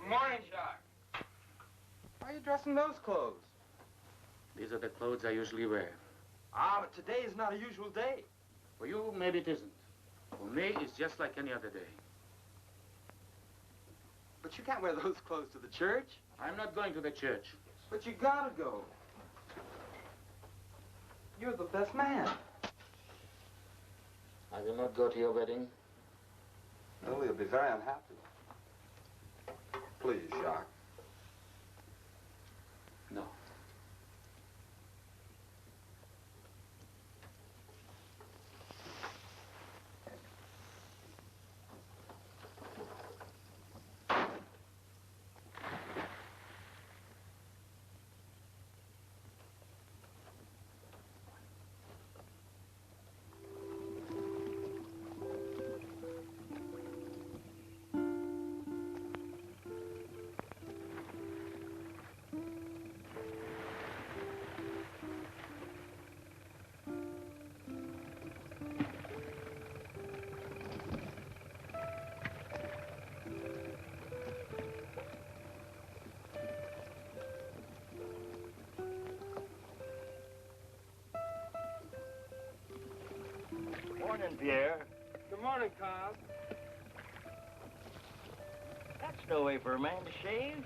Morning, Jacques. Why are you dressing those clothes? These are the clothes I usually wear. Ah, but today is not a usual day. For you, maybe it isn't. For me, it's just like any other day. But you can't wear those clothes to the church. I'm not going to the church. But you gotta go. You're the best man. I will not go to your wedding. Lily will be very unhappy. Please, Jacques. No. Morning, Pierre. Good morning, Cobb. That's no way for a man to shave.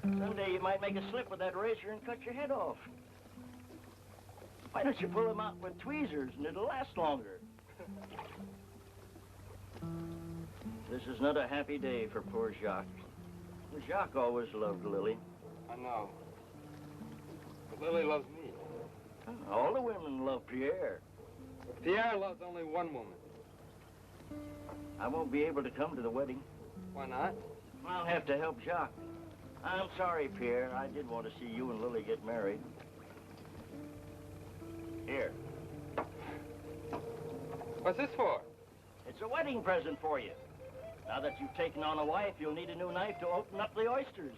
Someday you might make a slip with that razor and cut your head off. Why don't you pull them out with tweezers and it'll last longer? This is not a happy day for poor Jacques. Jacques always loved Lily. I know. But Lily loves me. All the women love Pierre. But Pierre loves only one woman. I won't be able to come to the wedding. Why not? I'll have to help Jacques. I'm sorry, Pierre. I did want to see you and Lily get married. Here. What's this for? It's a wedding present for you. Now that you've taken on a wife, you'll need a new knife to open up the oysters.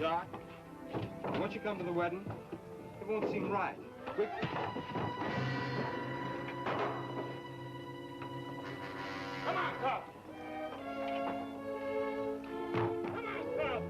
Jacques. Once you come to the wedding, it won't seem right. Quick. Come on, Cobb. Come on, Cobb.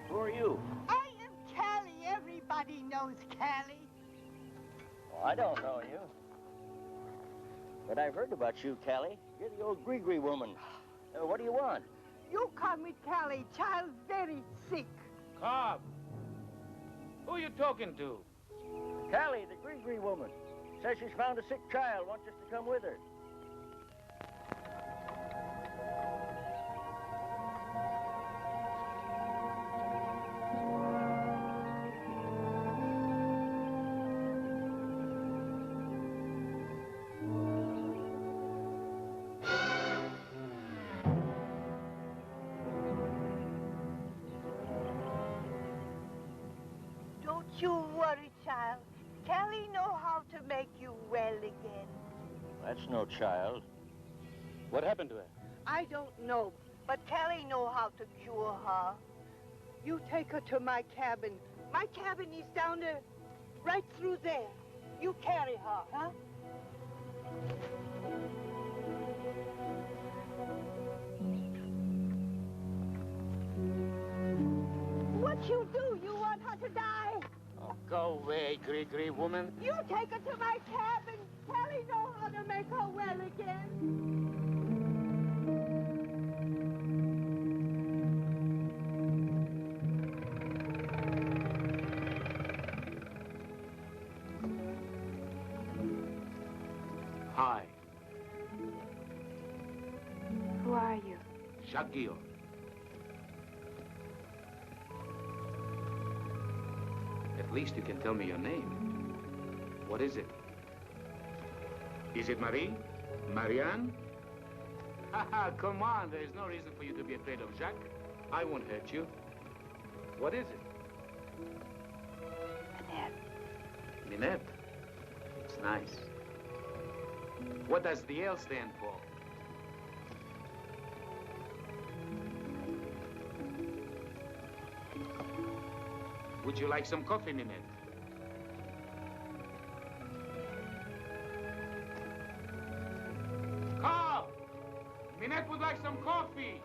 Who are you? I am Callie. Everybody knows Callie. Oh, I don't know you. But I've heard about you, Callie. You're the old Gree woman. What do you want? You come with Callie. Child very sick. Cobb. Who are you talking to? Callie, the Gree woman. Says she's found a sick child, wants us to come with her. Don't you worry, child. Callie know how to make you well again. That's no child. What happened to her? I don't know, but Callie know how to cure her. You take her to my cabin. My cabin is down there, right through there. You carry her, huh? What you do? You want her to die? Oh, go away, Gree woman. You take her to my cabin. Callie know how to make her well again. Hi, Who are you? Jacques Guillaume. At least you can tell me your name. What is it? Is it Marie? Marianne? Haha, come on. There is no reason for you to be afraid of Jacques. I won't hurt you. What is it? Annette. Minette. It's nice. What does the L stand for? Would you like some coffee, Minette? Cobb! Minette would like some coffee.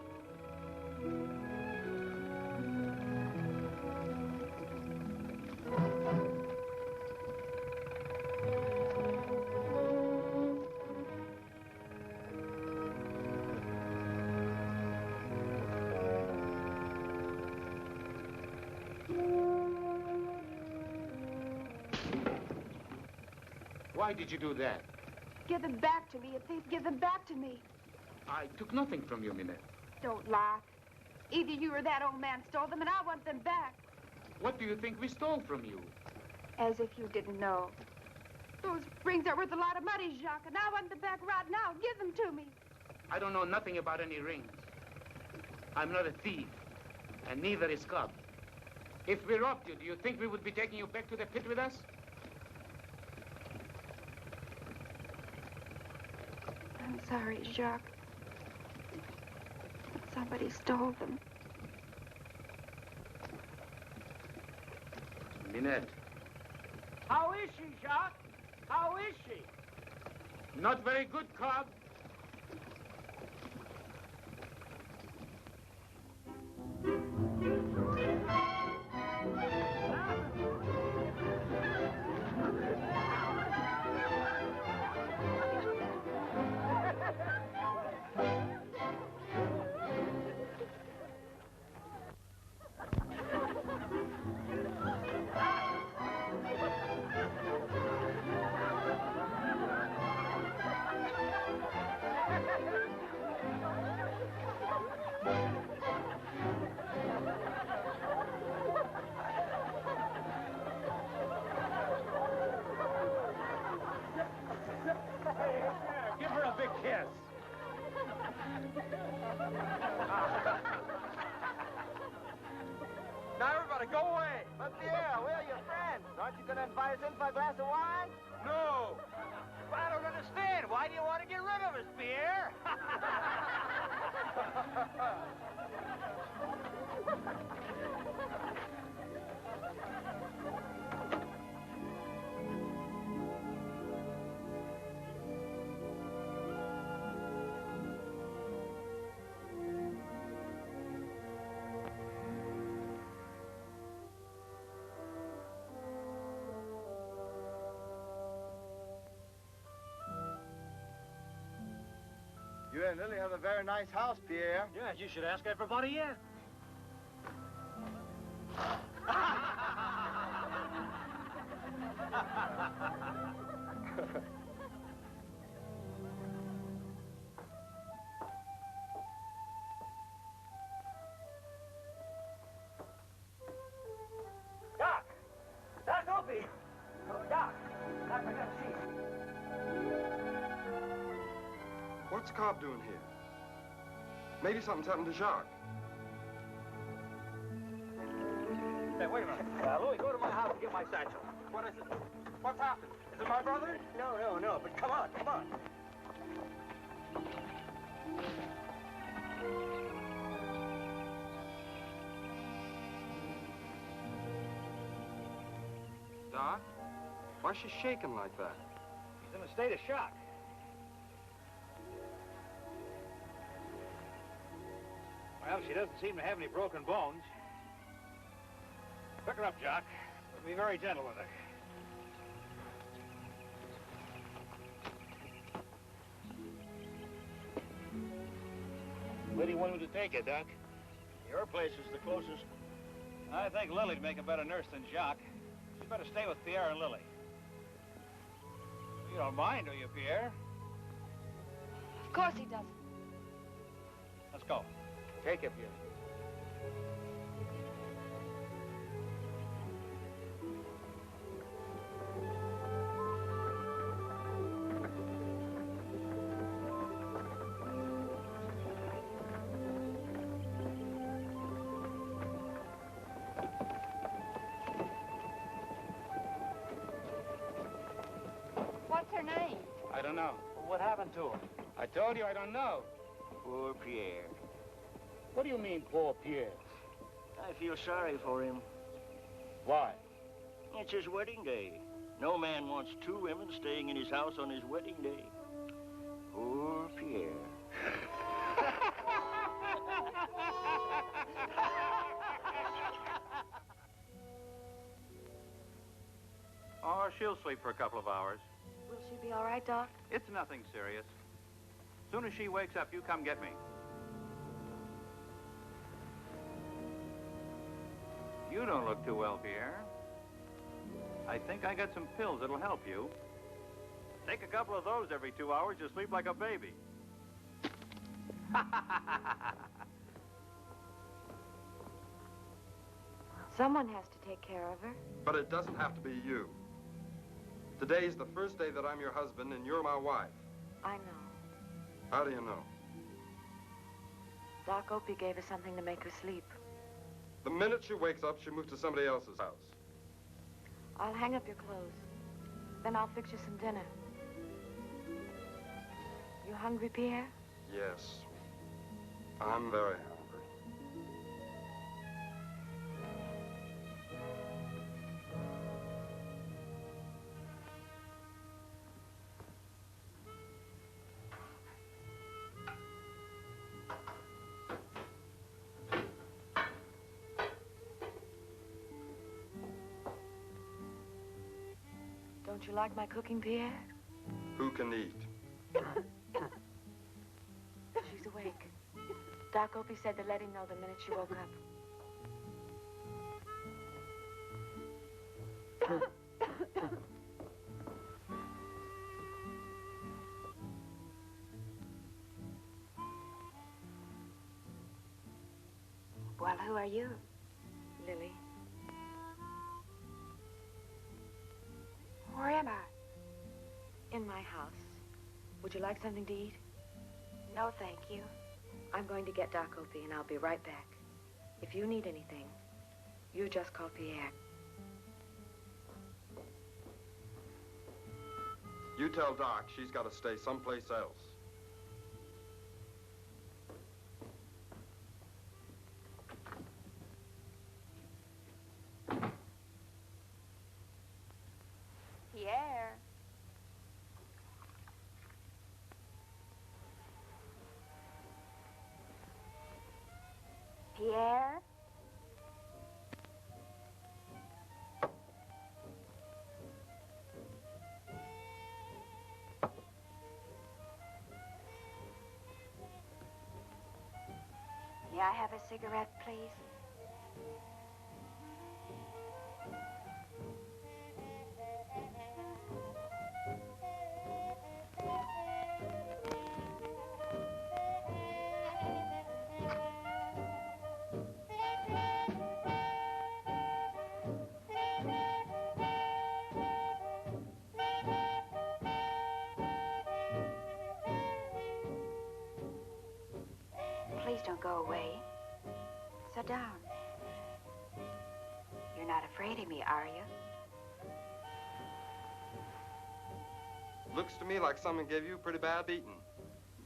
Why did you do that? Give them back to me. Please give them back to me. I took nothing from you, Minette. Don't lie. Either you or that old man stole them, and I want them back. What do you think we stole from you? As if you didn't know. Those rings are worth a lot of money, Jacques, and I want them back right now. Give them to me. I don't know nothing about any rings. I'm not a thief, and neither is Cobb. If we robbed you, do you think we would be taking you back to the pit with us? I'm sorry, Jacques. But somebody stole them. Minette. How is she, Jacques? How is she? Not very good, Cobb. us in for a glass of wine? No! Well, I don't understand. Why do you want to get rid of us, Pierre? You and Lily have a very nice house, Pierre. Yes, you should ask everybody here. Doc! Doc Opie! Oh, Doc! Doc, I got to see you. What's Cobb doing here? Maybe something's happened to Jacques. Hey, wait a minute. Louis, go to my house and get my satchel. What is it? What's happened? Is it my brother? No, but come on, come on. Doc? Why's she shaking like that? He's in a state of shock. Well, she doesn't seem to have any broken bones. Pick her up, Jock. But be very gentle with her. Where do you want me to take her, Doc? Your place is the closest. I think Lily'd make a better nurse than Jacques. She'd better stay with Pierre and Lily. You don't mind, do you, Pierre? Of course he doesn't. Let's go. Take it, Pierre. What's her name? I don't know. What happened to him? I told you I don't know. Poor Pierre. What do you mean, poor Pierre? I feel sorry for him. Why? It's his wedding day. No man wants two women staying in his house on his wedding day. Poor Pierre. Oh, she'll sleep for a couple of hours. Will she be all right, Doc? It's nothing serious. As soon as she wakes up, you come get me. You don't look too well, Pierre. I think I got some pills that'll help you. Take a couple of those every 2 hours, you'll sleep like a baby. Someone has to take care of her. But it doesn't have to be you. Today's the first day that I'm your husband and you're my wife. I know. How do you know? Doc Opie gave her something to make her sleep. The minute she wakes up, she moves to somebody else's house. I'll hang up your clothes. Then I'll fix you some dinner. You hungry, Pierre? Yes. I'm very hungry. Don't you like my cooking, Pierre? Who can eat? She's awake. Doc Opie said to let him know the minute she woke up. Well, who are you? Lily. Where am I? In my house. Would you like something to eat? No, thank you. I'm going to get Doc Opie, and I'll be right back. If you need anything, you just call Pierre. You tell Doc she's got to stay someplace else. Pierre. Pierre? May I have a cigarette, please? Please don't go away. Sit down. You're not afraid of me, are you? Looks to me like someone gave you a pretty bad beating.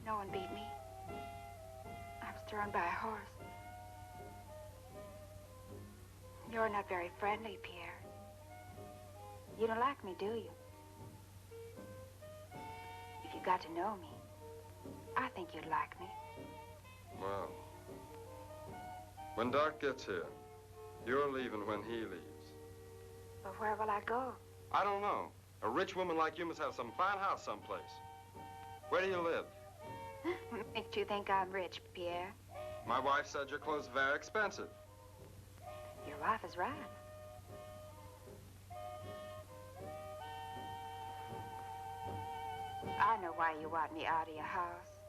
No one beat me. I was thrown by a horse. You're not very friendly, Pierre. You don't like me, do you? If you got to know me, I think you'd like me. Well, when Doc gets here, you're leaving when he leaves. But where will I go? I don't know. A rich woman like you must have some fine house someplace. Where do you live? Makes you think I'm rich, Pierre. My wife said your clothes are very expensive. Your wife is right. I know why you want me out of your house.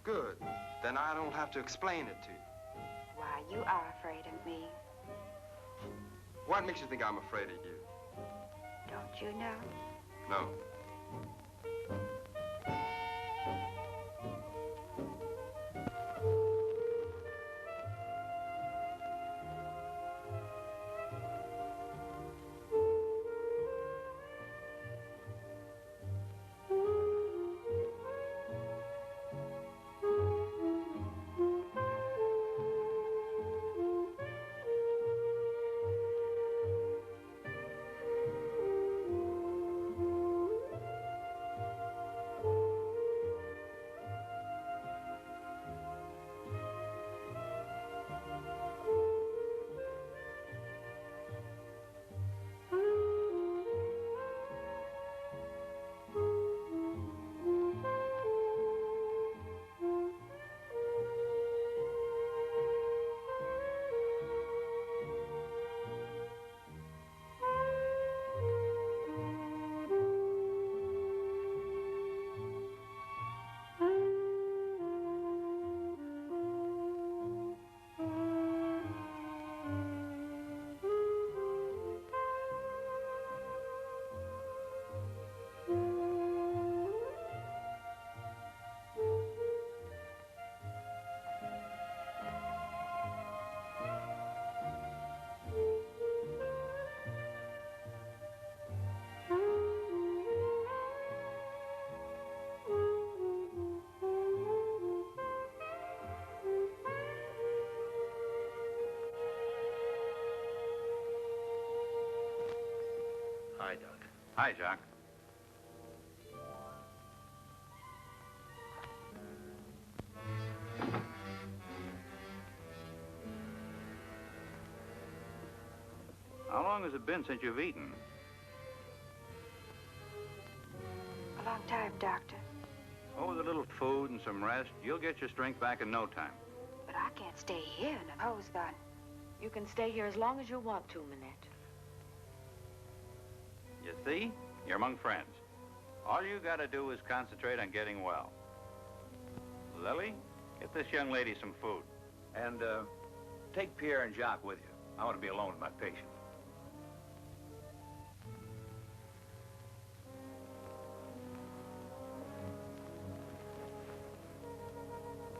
Good. Then I don't have to explain it to you. Why, you are afraid of me. What makes you think I'm afraid of you? Don't you know? No. Hi, Doc. Hi, Jock. How long has it been since you've eaten? A long time, Doctor. Oh, with a little food and some rest, you'll get your strength back in no time. But I can't stay here in a hose gun. You can stay here as long as you want to, Minette. You see? You're among friends. All you gotta do is concentrate on getting well. Lily, get this young lady some food. And, take Pierre and Jacques with you. I want to be alone with my patient.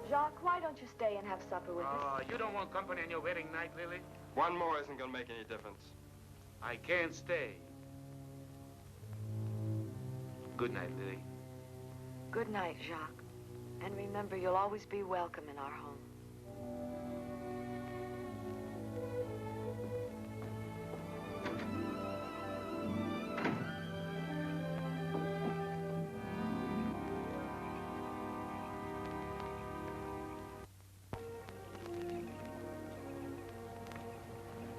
Jacques, why don't you stay and have supper with us? Oh, you don't want company on your wedding night, Lily? One more isn't going to make any difference. I can't stay. Good night, Lily. Good night, Jacques. And remember, you'll always be welcome in our home.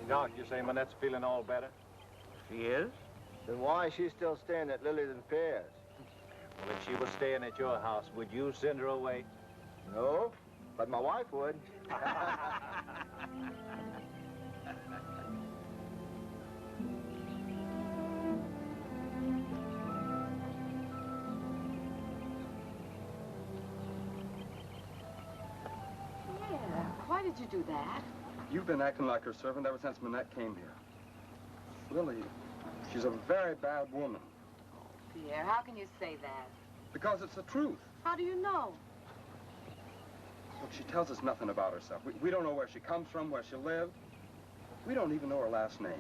Doc, you say Manette's feeling all better? She is? Then why is she still staying at Lily's and Pierre's? Well, if she was staying at your house, would you send her away? No, but my wife would. Yeah, why did you do that? You've been acting like her servant ever since Manette came here. Lily, she's a very bad woman. Pierre, how can you say that? Because it's the truth. How do you know? Look, she tells us nothing about herself. We don't know where she comes from, where she lived. We don't even know her last name.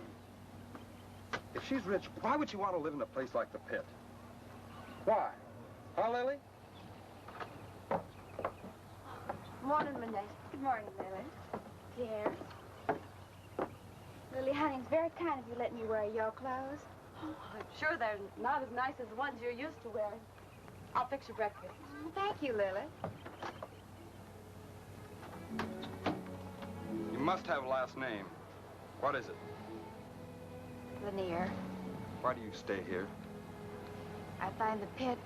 If she's rich, why would she want to live in a place like the Pit? Why? Huh, Lily? Morning, Manette. Good morning, Lily. Pierre. Lily, honey, it's very kind of you letting me wear your clothes. Oh, I'm sure they're not as nice as the ones you're used to wearing. I'll fix your breakfast. Thank you, Lily. You must have a last name. What is it? Lanier. Why do you stay here? I find the Pit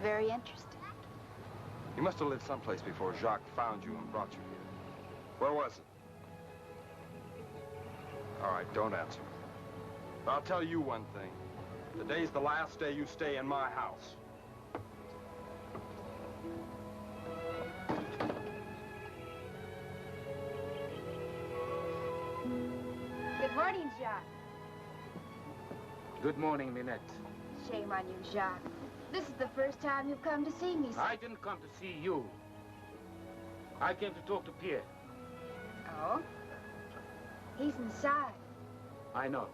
very interesting. You must have lived someplace before Jacques found you and brought you here. Where was it? All right, don't answer. But I'll tell you one thing. Today's the last day you stay in my house. Good morning, Jacques. Good morning, Minette. Shame on you, Jacques. This is the first time you've come to see me, sir. I didn't come to see you. I came to talk to Pierre. Oh? He's inside. I know.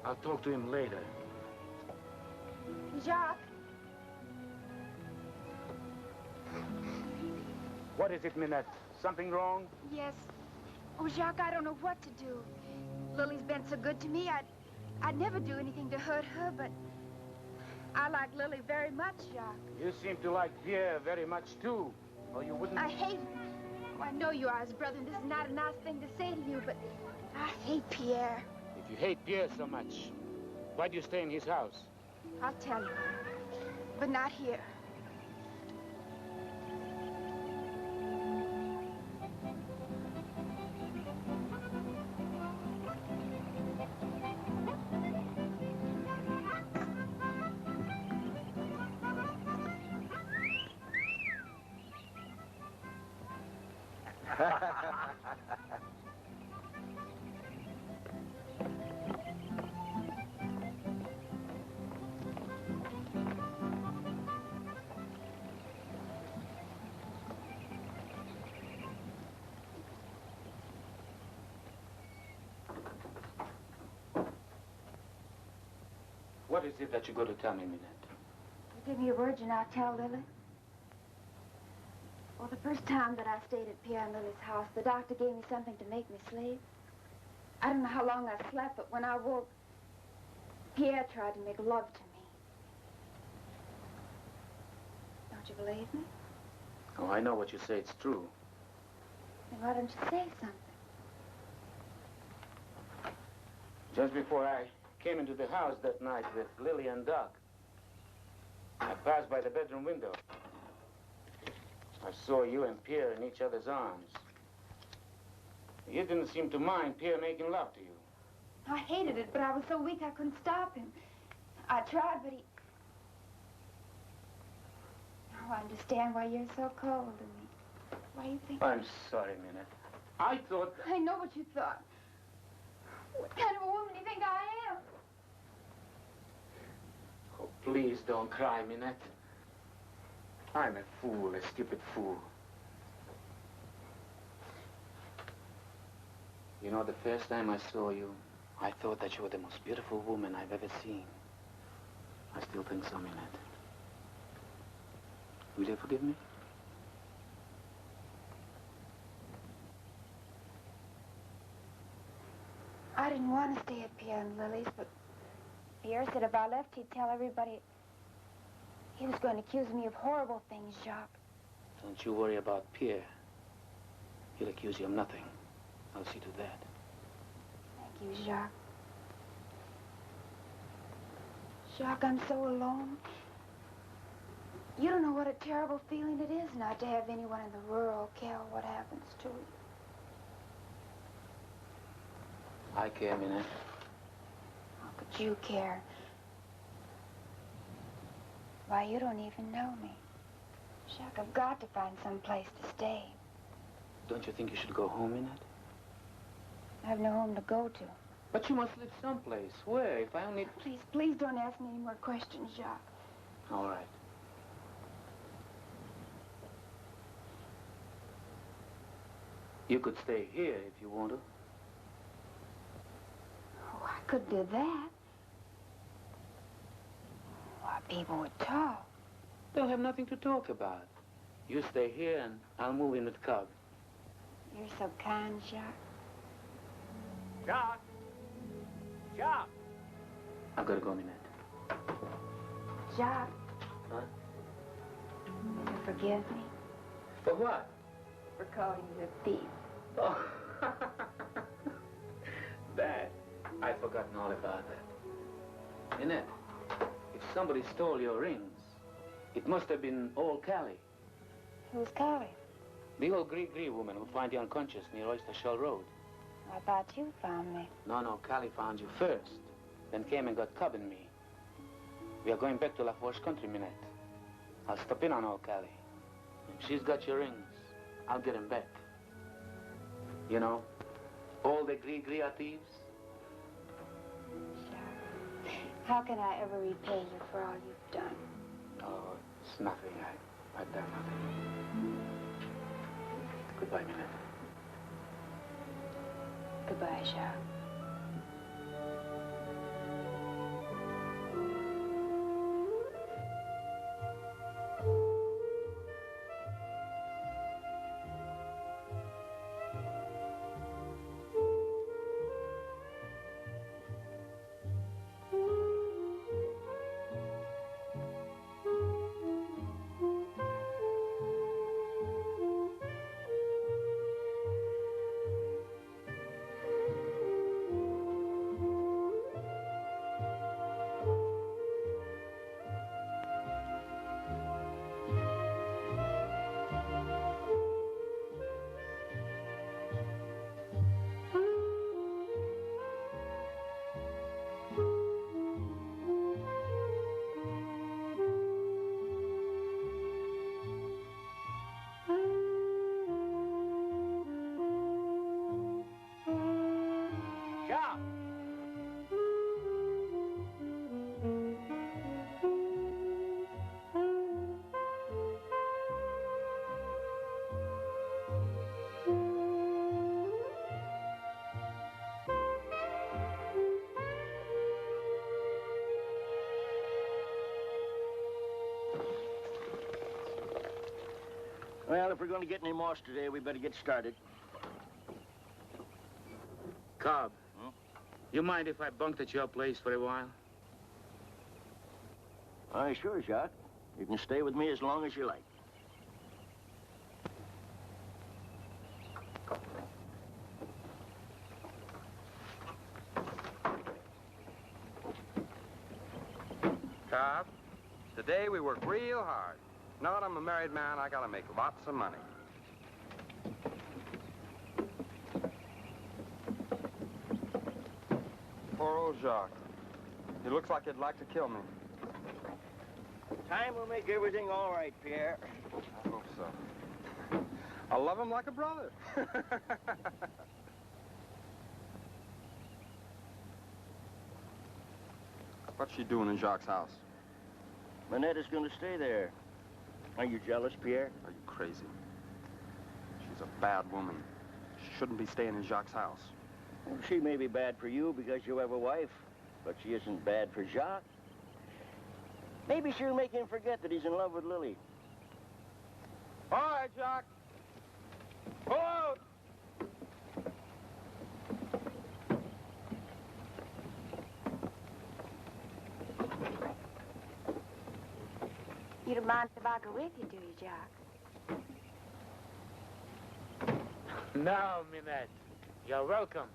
I'll talk to him later. Jacques, What is it, Minette? Something wrong? yes. Oh, Jacques, I don't know what to do. Lily's been so good to me, I'd never do anything to hurt her, but I like Lily very much, Jacques. You seem to like Pierre very much, too. Or you wouldn't... I hate him. Oh, I know you are his brother, and this is not a nice thing to say to you, but I hate Pierre. If you hate Pierre so much, why do you stay in his house? I'll tell you, but not here. What is it that you're going to tell me, Minette? You give me your word and I'll tell Lily. Well, the first time that I stayed at Pierre and Lily's house, the doctor gave me something to make me sleep. I don't know how long I slept, but when I woke, Pierre tried to make love to me. Don't you believe me? Oh, I know what you say. It's true. Then why don't you say something? Just before I came into the house that night with Lily and Doc, I passed by the bedroom window. I saw you and Pierre in each other's arms. You didn't seem to mind Pierre making love to you. I hated it, but I was so weak I couldn't stop him. I tried, but he... Now I understand why you're so cold to me. Why you think... I'm sorry, Minette. I thought... I know what you thought. What kind of a woman do you think I am? Oh, please don't cry, Minette. I'm a fool, a stupid fool. You know, the first time I saw you, I thought that you were the most beautiful woman I've ever seen. I still think so, Minette. Will you forgive me? I didn't want to stay at Pierre and Lily's, but Pierre said if I left, he'd tell everybody. He was going to accuse me of horrible things, Jacques. Don't you worry about Pierre. He'll accuse you of nothing. I'll see to that. Thank you, Jacques. Jacques, I'm so alone. You don't know what a terrible feeling it is not to have anyone in the world care what happens to you. I care, Minette. How could you care? Why, you don't even know me. Jacques, I've got to find some place to stay. Don't you think you should go home, Minette? I have no home to go to. But you must live someplace. Where? If I only... Please, please don't ask me any more questions, Jacques. All right. You could stay here if you want to. Oh, I could do that. Why, people would talk. They'll have nothing to talk about. You stay here and I'll move in with Cub. You're so kind, Jacques. Jacques! Jacques! I've got to go, Minette. Jacques. Huh? Will you forgive me For what? for calling you a thief? Oh. That. I'd forgotten all about that. Minette, if somebody stole your rings, it must have been old Callie. Who's Callie? The old Gree woman who found you unconscious near Oyster Shell Road. I thought you found me. No, Callie found you first, then came and got Cub and me. We are going back to La Forge country, Minette. I'll stop in on old Callie. If she's got your rings, I'll get them back. You know, all the Gree are thieves. Jacques, how can I ever repay you for all you've done? Oh, it's nothing. I've done nothing. Goodbye, Minette. Goodbye, Jacques. Well, if we're going to get any moss today, we better get started. Cobb, Hmm? you mind if I bunked at your place for a while? Aye, sure, Jacques. You can stay with me as long as you like. Cobb, today we work real hard. Now that I'm a married man, I gotta make lots of money. Poor old Jacques. He looks like he'd like to kill me. Time will make everything all right, Pierre. I hope so. I love him like a brother. What's she doing in Jacques' house? Minette is going to stay there. Are you jealous, Pierre? Are you crazy? She's a bad woman. She shouldn't be staying in Jacques' house. Well, she may be bad for you because you have a wife, but she isn't bad for Jacques. Maybe she'll make him forget that he's in love with Lily. right, Jock. Pull out. You don't mind if I go with you, do you, Jock? No, Minette. You're welcome.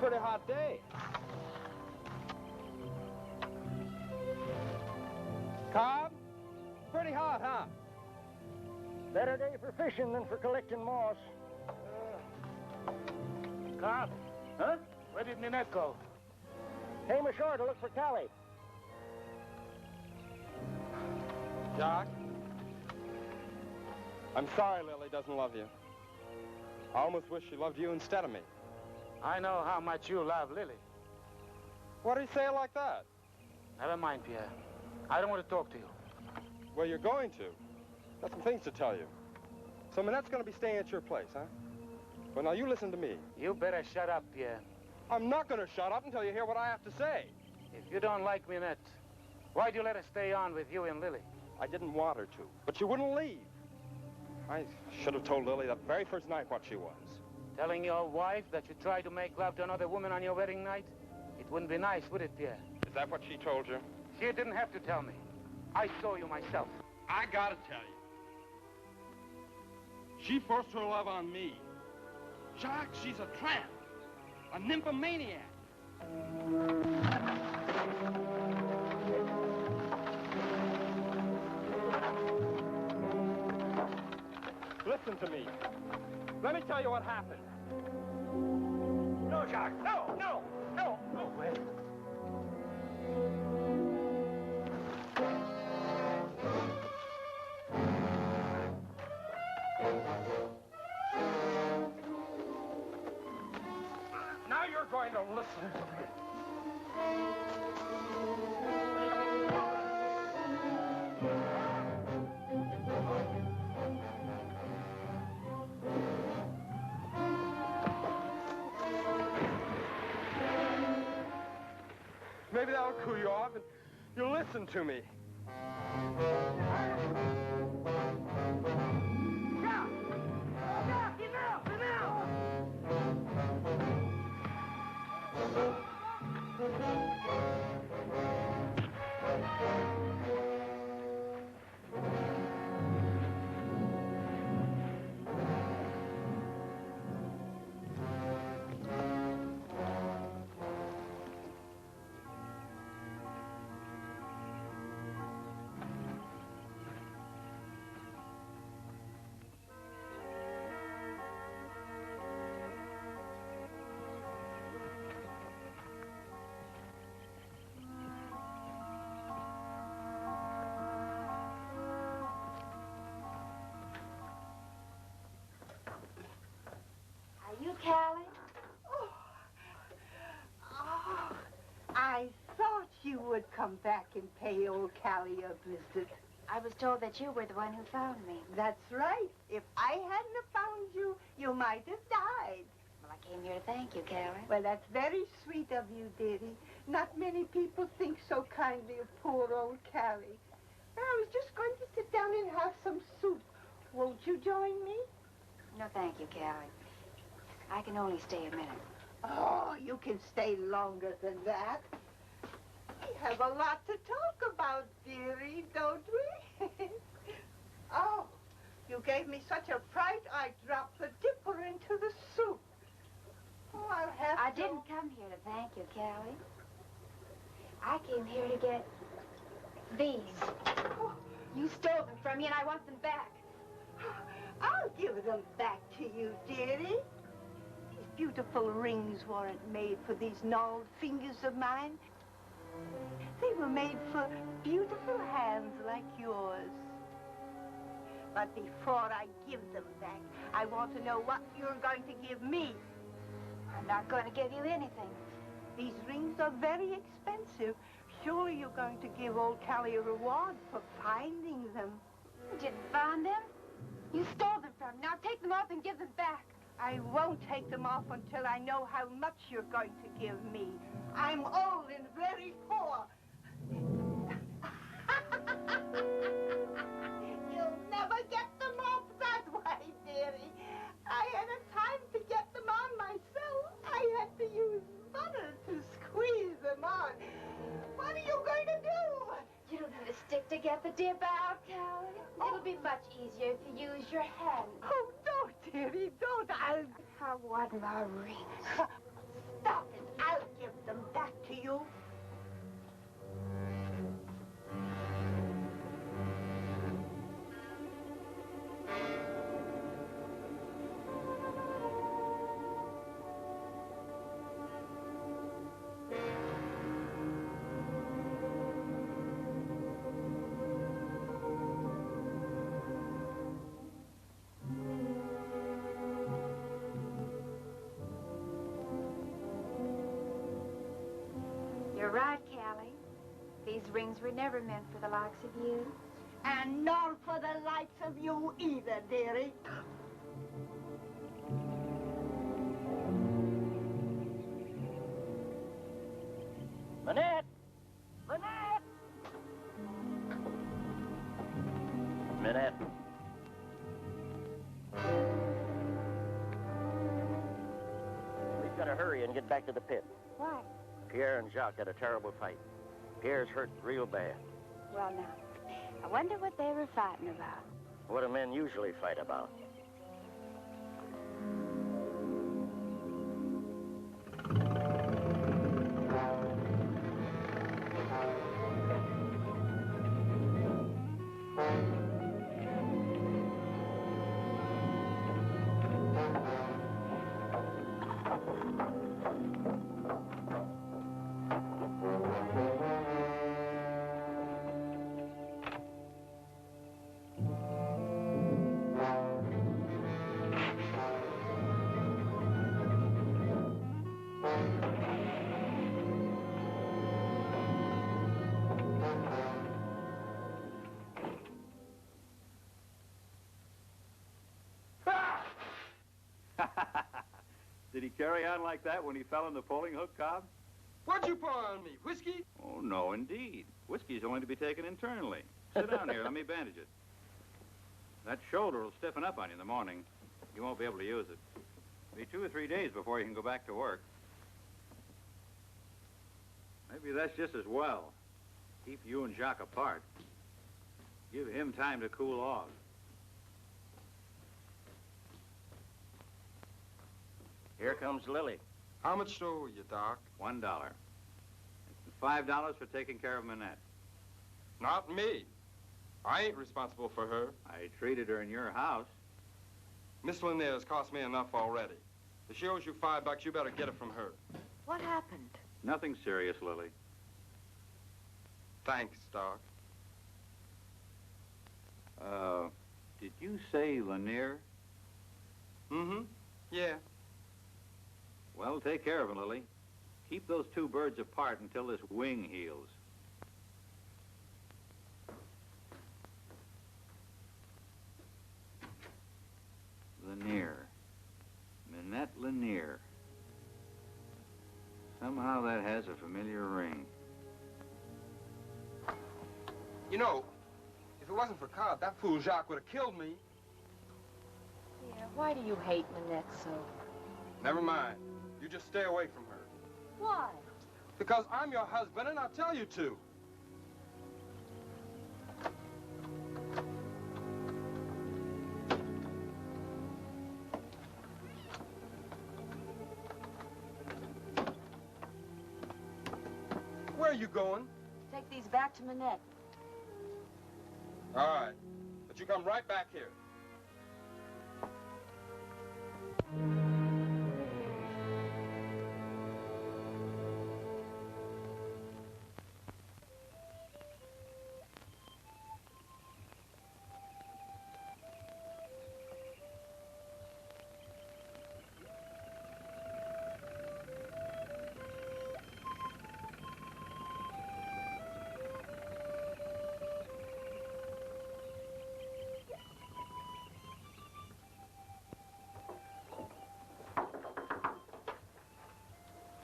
Pretty hot day. Cobb? Pretty hot, huh? Better day for fishing than for collecting moss. Cobb? Huh? Where did Minette go? Came ashore to look for Callie. Jock? I'm sorry Lily doesn't love you. I almost wish she loved you instead of me. I know how much you love Lily. What do you say it like that? Never mind, Pierre. I don't want to talk to you. Well, you're going to. Got some things to tell you. So Minette's going to be staying at your place, huh? Well, now you listen to me. You better shut up, Pierre. I'm not going to shut up until you hear what I have to say. If you don't like Minette, why'd you let her stay on with you and Lily? I didn't want her to, but she wouldn't leave. I should have told Lily that very first night what she was. Telling your wife that you tried to make love to another woman on your wedding night? It wouldn't be nice, would it, Pierre? Is that what she told you? She didn't have to tell me. I saw you myself. I gotta tell you. She forced her love on me. Jock, she's a tramp. A nymphomaniac. Listen to me. Let me tell you what happened. No, Jock, no, no, no, no. Wait. Now you're going to listen to me. Maybe that'll cool you off and you'll listen to me. Are you Callie? Oh, I thought you would come back and pay old Callie a visit. I was told that you were the one who found me. That's right. If I hadn't have found you, you might have died. Well, I came here to thank you, Callie. Well, that's very sweet of you, dearie. Not many people think so kindly of poor old Callie. I was just going to sit down and have some soup. Won't you join me? No, thank you, Callie. I can only stay a minute. Oh, you can stay longer than that. We have a lot to talk about, dearie, don't we? Oh, you gave me such a fright, I dropped the dipper into the soup. Oh, I'll have I to... didn't come here to thank you, Callie. I came here to get these. Oh, You stole them from me, and I want them back. I'll give them back to you, dearie. These beautiful rings weren't made for these gnarled fingers of mine. They were made for beautiful hands like yours. But before I give them back, I want to know what you're going to give me. I'm not going to give you anything. These rings are very expensive. Surely you're going to give old Callie a reward for finding them. You didn't find them. You stole them from me. Now take them off and give them back. I won't take them off until I know how much you're going to give me. I'm old and very poor. You'll never get them off that way, dearie. I hadn't time to get them on myself. I had to use butter to squeeze them on. What are you going to do? You don't need a stick to get the dip out, Callie. It'll be much easier if you use your hand. Oh, don't, dearie, don't. I want my rings. Stop it. I'll give them back to you. You're right, Callie. These rings were never meant for the likes of you. And nor for the likes of you either, dearie. Manette! Manette! Manette. We've got to hurry and get back to the pit. Why? Pierre and Jacques had a terrible fight. Pierre's hurt real bad. Well, now, I wonder what they were fighting about. What do men usually fight about? Did he carry on like that when he fell in the polling hook, Cobb? What'd you pour on me? Whiskey? Oh, no, indeed. Whiskey's only to be taken internally. Sit down here. Let me bandage it. That shoulder will stiffen up on you in the morning. You won't be able to use it. It'll be 2 or 3 days before you can go back to work. Maybe that's just as well. Keep you and Jacques apart. Give him time to cool off. Here comes Lily. How much do I owe you, Doc? $1. $5 for taking care of Manette. Not me. I ain't responsible for her. I treated her in your house. Miss Lanier's cost me enough already. If she owes you $5, you better get it from her. What happened? Nothing serious, Lily. Thanks, Doc. Did you say Lanier? Mm-hmm. Yeah. Well, take care of him, Lily. Keep those two birds apart until this wing heals. Lanier. Manette Lanier. Somehow that has a familiar ring. You know, if it wasn't for Cobb, that fool Jacques would have killed me. Yeah, why do you hate Manette so? Never mind. You just stay away from her. Why? Because I'm your husband and I'll tell you to. Where are you going? Take these back to Manette. All right. But you come right back here.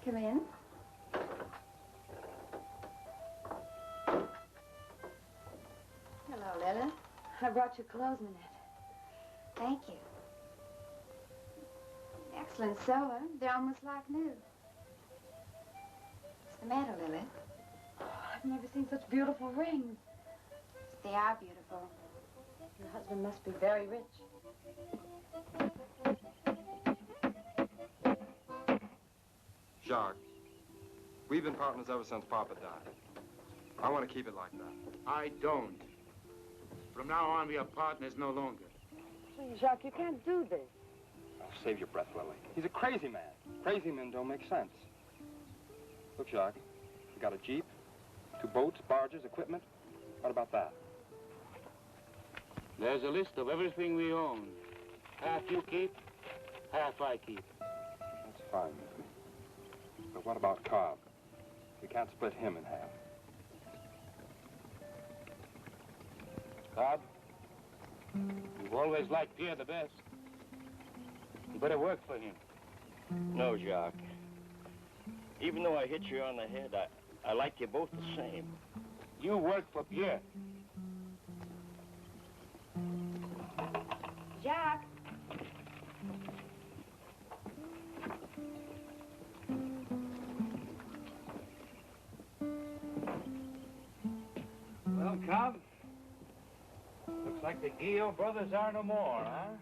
Come in. Hello, Lila. I brought you clothes, Manette. Thank you. Excellent sewing. They're almost like new. What's the matter, Lily? Oh, I've never seen such beautiful rings. They are beautiful. Your husband must be very rich. Jacques, we've been partners ever since Papa died. I want to keep it like that. I don't. From now on, we are partners no longer. Please, Jacques, you can't do this. Oh, save your breath, Lily. He's a crazy man. Crazy men don't make sense. Look, Jacques, we got a Jeep, 2 boats, barges, equipment. What about that? There's a list of everything we own. Half you keep, half I keep. That's fine with me. But what about Cobb? We can't split him in half. Cobb, you've always liked Pierre the best. You better work for him. No, Jacques. Even though I hit you on the head, I like you both the same. You work for Pierre. Jacques. Well, Cobb, looks like the Guillaume brothers are no more, huh?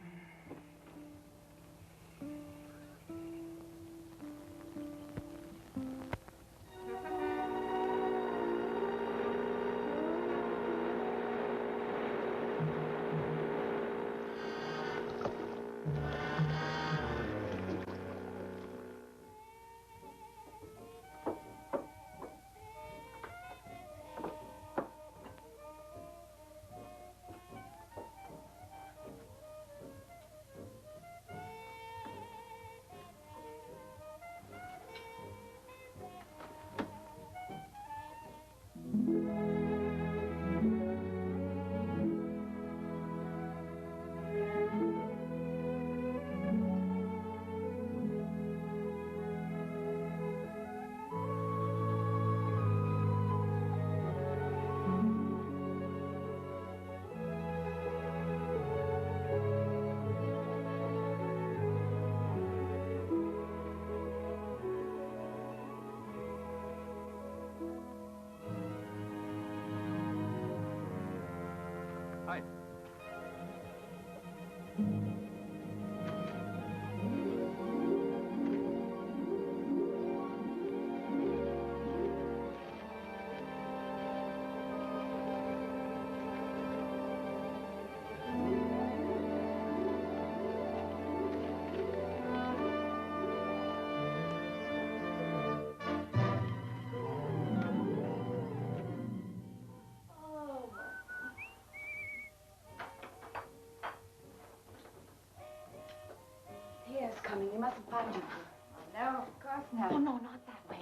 Pierre's coming. He mustn't find you. Oh, no, of course not. Oh, no, not that way.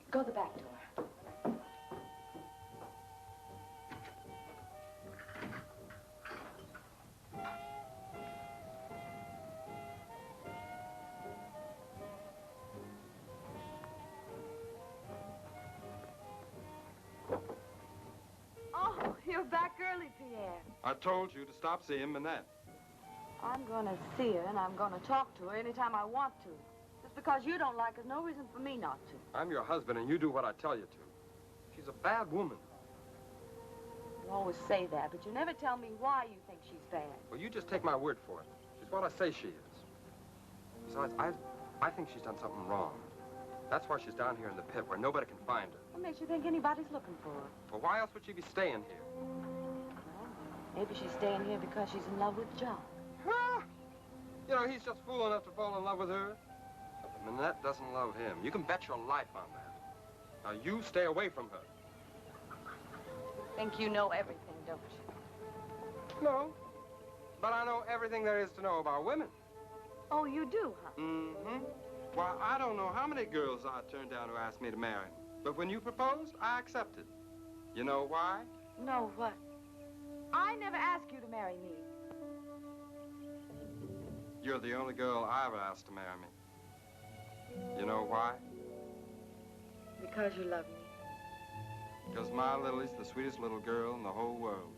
Go the back door. Pierre. I told you to stop seeing Minette. I'm going to see her, and I'm going to talk to her anytime I want to. Just because you don't like her, no reason for me not to. I'm your husband, and you do what I tell you to. She's a bad woman. You always say that, but you never tell me why you think she's bad. Well, you just take my word for it. She's what I say she is. Besides, I think she's done something wrong. That's why she's down here in the pit where nobody can find her. What makes you think anybody's looking for her? Well, why else would she be staying here? Well, maybe she's staying here because she's in love with Jock. Huh? You know, he's just fool enough to fall in love with her. But Minette doesn't love him. You can bet your life on that. Now, you stay away from her. Think you know everything, don't you? No. But I know everything there is to know about women. Oh, you do, huh? Mm-hmm. Why, I don't know how many girls I turned down who asked me to marry them. But when you proposed, I accepted. You know why? No, what? I never asked you to marry me. You're the only girl I ever asked to marry me. You know why? Because you love me. Because my Lily's the sweetest little girl in the whole world.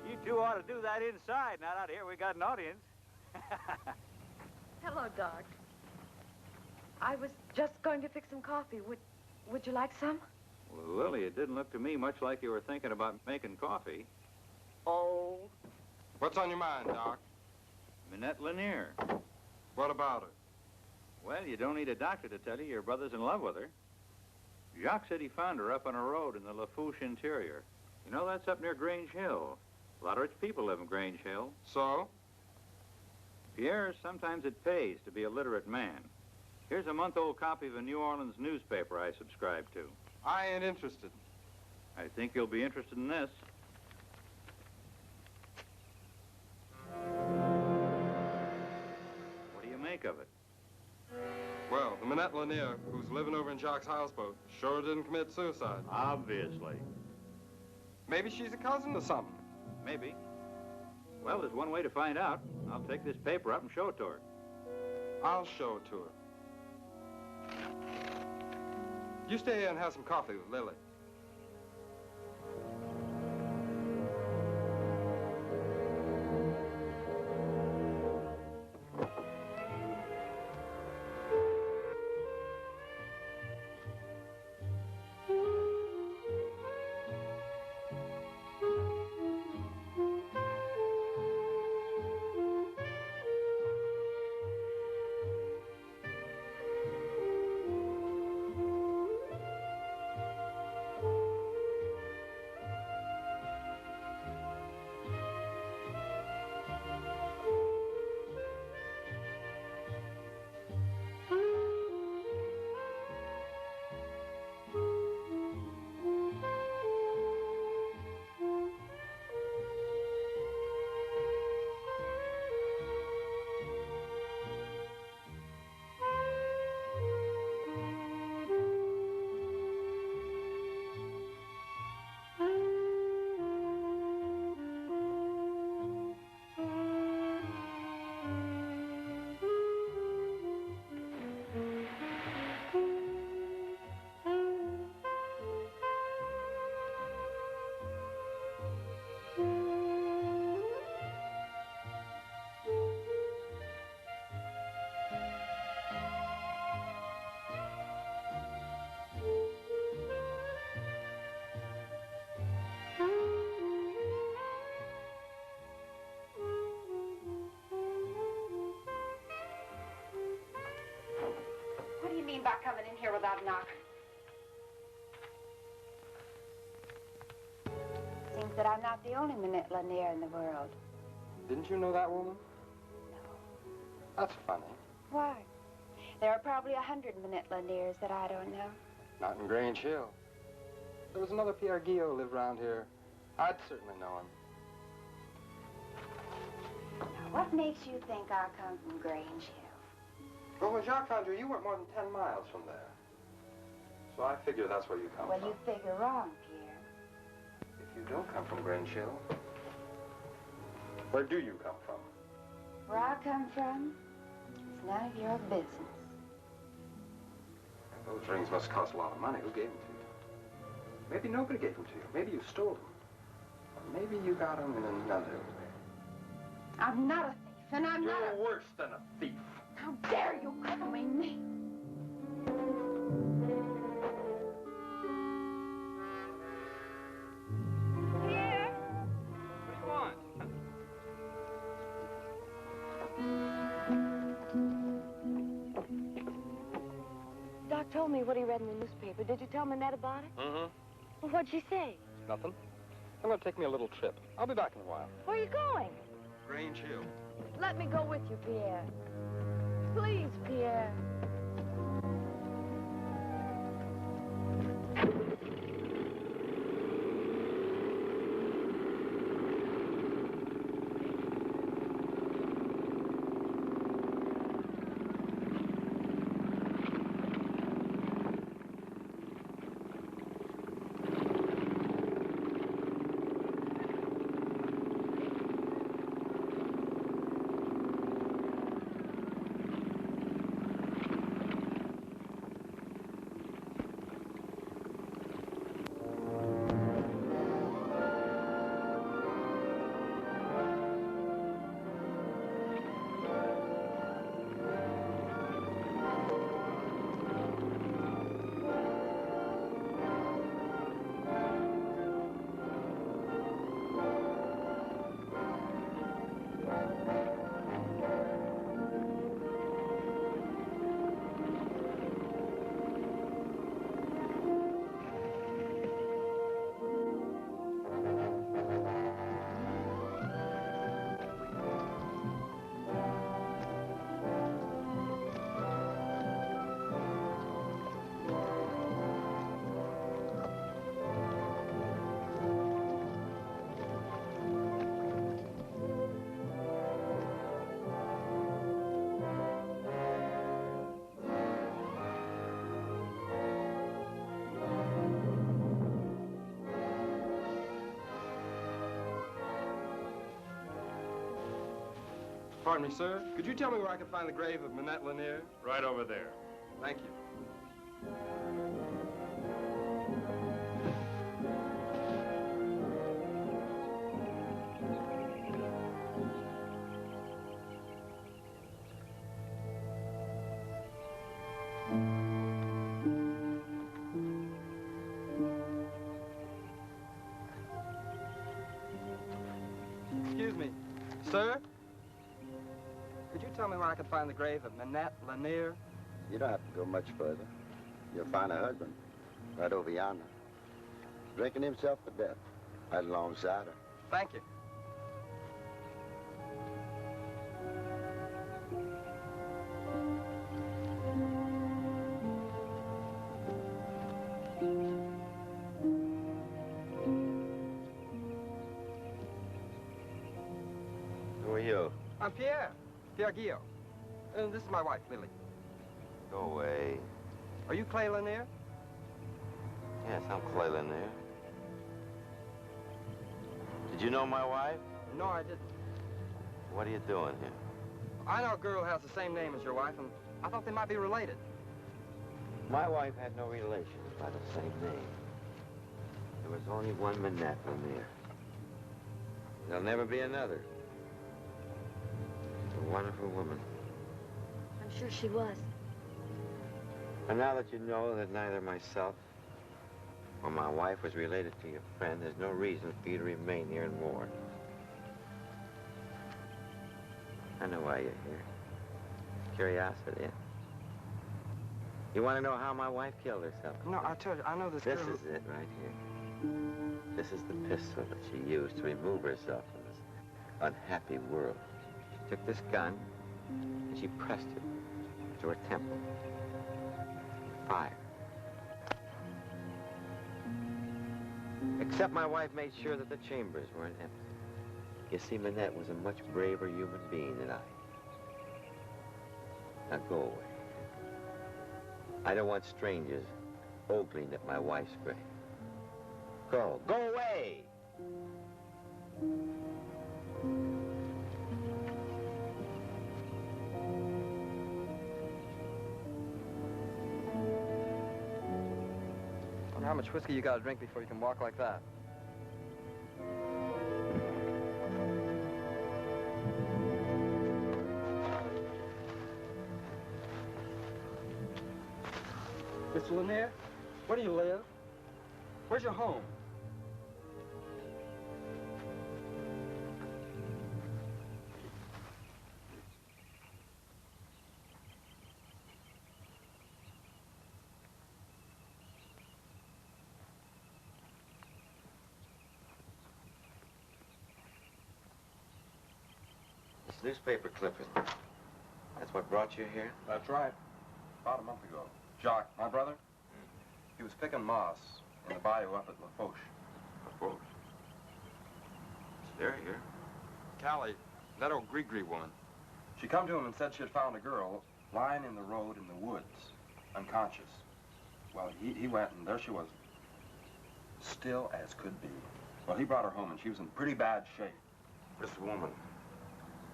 You two ought to do that inside, not out here. We got an audience. Hello, Doc. I was just going to fix some coffee. Would you like some? Well, Lily, it didn't look to me much like you were thinking about making coffee. Oh? What's on your mind, Doc? Minette Lanier. What about her? Well, you don't need a doctor to tell you your brother's in love with her. Jacques said he found her up on a road in the Lafourche interior. You know, that's up near Grange Hill. A lot of rich people live in Grange Hill. So? Pierre, sometimes it pays to be a literate man. Here's a month-old copy of a New Orleans newspaper I subscribe to. I ain't interested. I think you'll be interested in this. What do you make of it? Well, the Minette Lanier, who's living over in Jacques' houseboat, sure didn't commit suicide. Obviously. Maybe she's a cousin or something. Maybe. Well, there's one way to find out. I'll take this paper up and show it to her. I'll show it to her. You stay here and have some coffee with Lily. What do you mean by coming in here without a knock? Seems that I'm not the only Minette Lanier in the world. Didn't you know that woman? No. That's funny. Why? There are probably 100 Minette Laniers that I don't know. Not in Grange Hill. There was another Pierre Guillot lived around here. I'd certainly know him. Now, what makes you think I come from Grange Hill? Well, when Jacques found you weren't more than 10 miles from there. So I figure that's where you come Well, from. you figure wrong, Pierre. If you don't come from Grange Hill, where do you come from? Where I come from, it's none of your business. Those rings must cost a lot of money. Who gave them to you? Maybe nobody gave them to you. Maybe you stole them. Or maybe you got them in another way. I'm not a thief, and I'm not You're worse than a thief. How dare you call me me? Pierre! What do you want? Doc told me what he read in the newspaper. Did you tell Manette about it? Mm-hmm. Well, what'd she say? Nothing. I'm going to take me a little trip. I'll be back in a while. Where are you going? Grange Hill. Let me go with you, Pierre. Please, Pierre. Pardon me, sir. Could you tell me where I can find the grave of Manette Lanier? Right over there. Thank you. Excuse me. Sir? Could you tell me where I can find the grave of Manette Lanier? You don't have to go much further. You'll find her husband right over yonder, drinking himself to death right alongside her. Thank you. Who are you? I'm Pierre. Pierre Guillot. And this is my wife, Lily. Go away. Are you Clay Lanier? Yes, I'm Clay Lanier. Did you know my wife? No, I didn't. What are you doing here? I know a girl who has the same name as your wife, and I thought they might be related. My wife had no relations by the same name. There was only one Manette Lanier. There'll never be another. She's a wonderful woman. I'm sure she was. And now that you know that neither myself or my wife was related to your friend, there's no reason for you to remain here in Ward. I know why you're here. Curiosity. You want to know how my wife killed herself? No, I told you, I know this This girl. is it right here. This is the pistol that she used to remove herself from this unhappy world. She took this gun and she pressed it to her temple. Fire. Except my wife made sure that the chambers weren't empty. You see, Manette was a much braver human being than I. Now go away. I don't want strangers ogling at my wife's grave. Go away! How much whiskey you gotta drink before you can walk like that? Mr. Lanier, where do you live? Where's your home? This newspaper clipping. That's what brought you here? That's right. About a month ago. Jacques, my brother, he was picking moss in the bayou up at Lafourche. Lafourche? They're here. Callie, that old Grigri woman. She come to him and said she had found a girl lying in the road in the woods, unconscious. Well, he went, and there she was, still as could be. Well, he brought her home, and she was in pretty bad shape. This woman,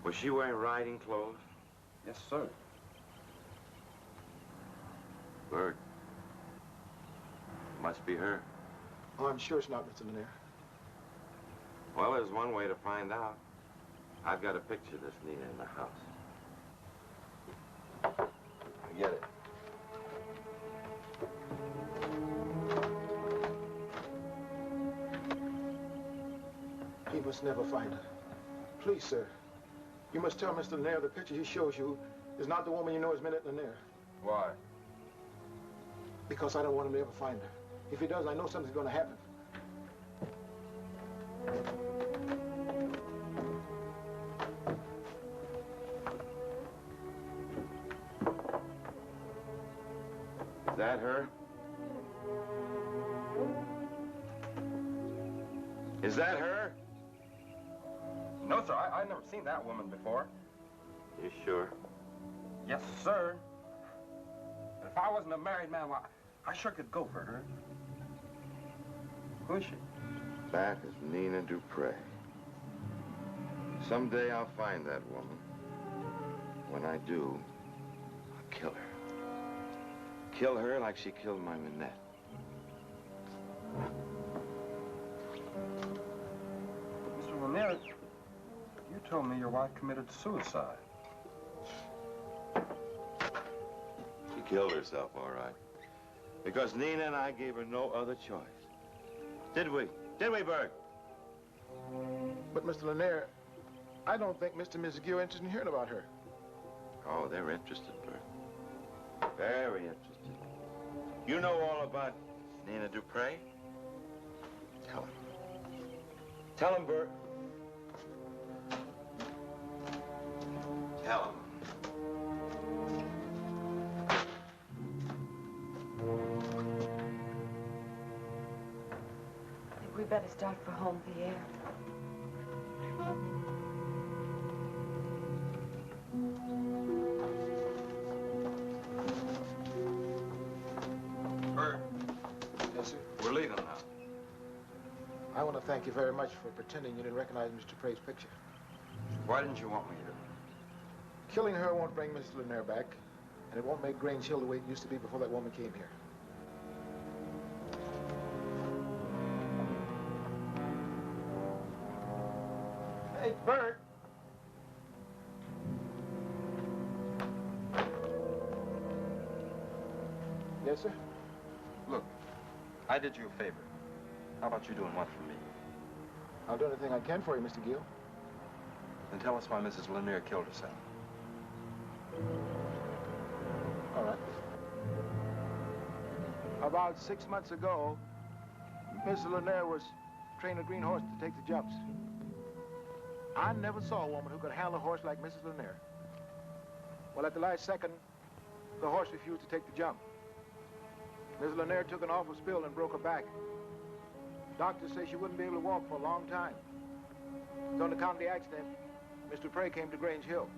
was she wearing riding clothes? Yes, sir. Bird. Must be her. Oh, I'm sure it's not, Mr. Lanier. Well, there's one way to find out. I've got a picture of this Nina in the house. I get it. He must never find her. Please, sir. You must tell Mr. Lanier the picture he shows you is not the woman you know as Minette Lanier. Why? Because I don't want him to ever find her. If he does, I know something's going to happen. Is that her? Is that her? No, sir. I've never seen that woman before. You sure? Yes, sir. If I wasn't a married man, well, I sure could go for her. Who is she? That is Nina Dupre. Someday I'll find that woman. When I do, I'll kill her. Kill her like she killed my Minette. Mr. Lanier, you told me your wife committed suicide. She killed herself, all right. Because Nina and I gave her no other choice. Did we? Did we, Bert? But, Mr. Lanier, I don't think Mr. and Mrs. Gill are interested in hearing about her. Oh, they're interested, Bert. Very interested. You know all about Nina Dupre? Tell him. Tell him, Bert. Tell him. I think we better start for home, Pierre. Bert. Yes, sir? We're leaving now. I want to thank you very much for pretending you didn't recognize Mr. Prey's picture. Why didn't you want me to? Killing her won't bring Mrs. Lanier back, and it won't make Grange Hill the way it used to be before that woman came here. Hey, Bert! Yes, sir? Look, I did you a favor. How about you doing one for me? I'll do anything I can for you, Mr. Gill. Then tell us why Mrs. Lanier killed herself. All right. About 6 months ago, Mrs. Lanier was training a green horse to take the jumps. I never saw a woman who could handle a horse like Mrs. Lanier. Well, at the last second, the horse refused to take the jump. Mrs. Lanier took an awful spill and broke her back. Doctors say she wouldn't be able to walk for a long time. So on account of the accident, Mr. Prey came to Grange Hill.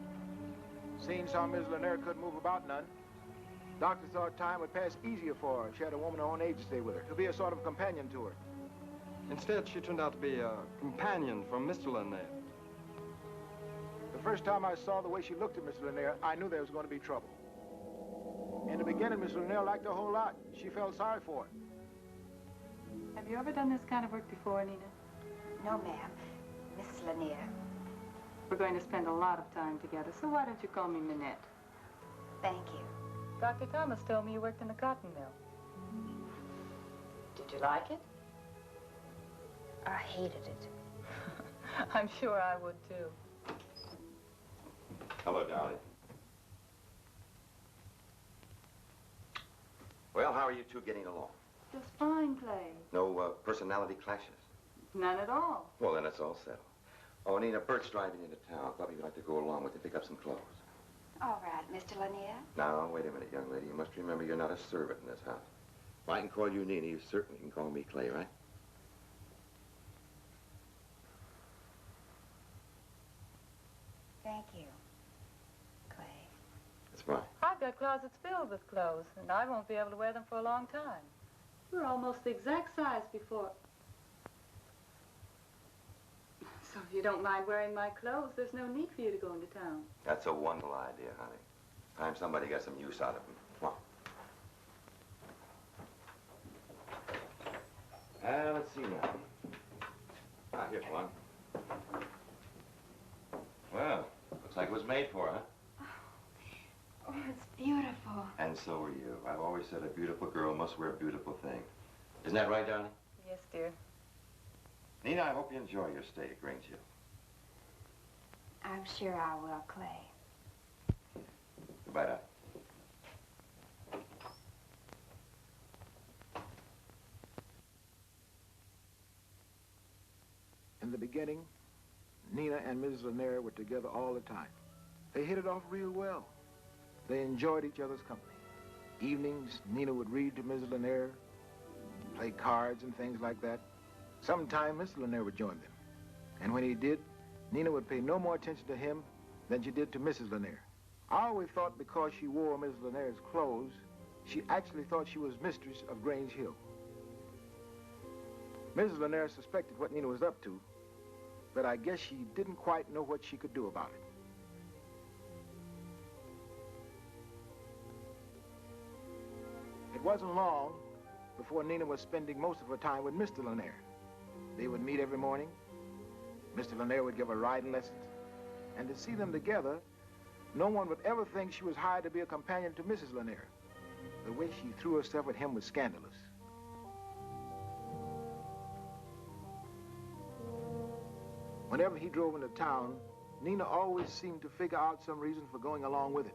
Seeing how Mrs. Lanier couldn't move about none, doctors thought time would pass easier for her if she had a woman her own age to stay with her, to be a sort of companion to her. Instead, she turned out to be a companion from Mr. Lanier. The first time I saw the way she looked at Mr. Lanier, I knew there was going to be trouble. In the beginning, Mr. Lanier liked her a whole lot. She felt sorry for her. Have you ever done this kind of work before, Nina? No, ma'am. Mrs. Lanier. We're going to spend a lot of time together, so why don't you call me Minette? Thank you. Dr. Thomas told me you worked in the cotton mill. Did you like it? I hated it. I'm sure I would, too. Hello, darling. Well, how are you two getting along? Just fine, Clay. No personality clashes? None at all. Well, then it's all settled. Oh, Nina, Bert's driving into town. Thought you'd like to go along with him, pick up some clothes. All right, Mr. Lanier. Now, wait a minute, young lady. You must remember you're not a servant in this house. If I can call you Nina, you certainly can call me Clay, right? Thank you, Clay. That's fine. I've got closets filled with clothes, and I won't be able to wear them for a long time. We're almost the exact size before. So if you don't mind wearing my clothes, there's no need for you to go into town. That's a wonderful idea, honey. Time somebody got some use out of them. Come on. Let's see now. Ah, here's one. Well, looks like it was made for, huh? Oh, it's beautiful. And so are you. I've always said a beautiful girl must wear beautiful things. Isn't that right, darling? Yes, dear. Nina, I hope you enjoy your stay at Grange Hill. I'm sure I will, Clay. Goodbye, Doc. In the beginning, Nina and Mrs. Lanier were together all the time. They hit it off real well. They enjoyed each other's company. Evenings, Nina would read to Mrs. Lanier, play cards and things like that. Sometime, Mr. Lanier would join them. And when he did, Nina would pay no more attention to him than she did to Mrs. Lanier. I always thought because she wore Mrs. Lanier's clothes, she actually thought she was mistress of Grange Hill. Mrs. Lanier suspected what Nina was up to, but I guess she didn't quite know what she could do about it. It wasn't long before Nina was spending most of her time with Mr. Lanier. They would meet every morning. Mr. Lanier would give her riding lessons. And to see them together, no one would ever think she was hired to be a companion to Mrs. Lanier. The way she threw herself at him was scandalous. Whenever he drove into town, Nina always seemed to figure out some reason for going along with him.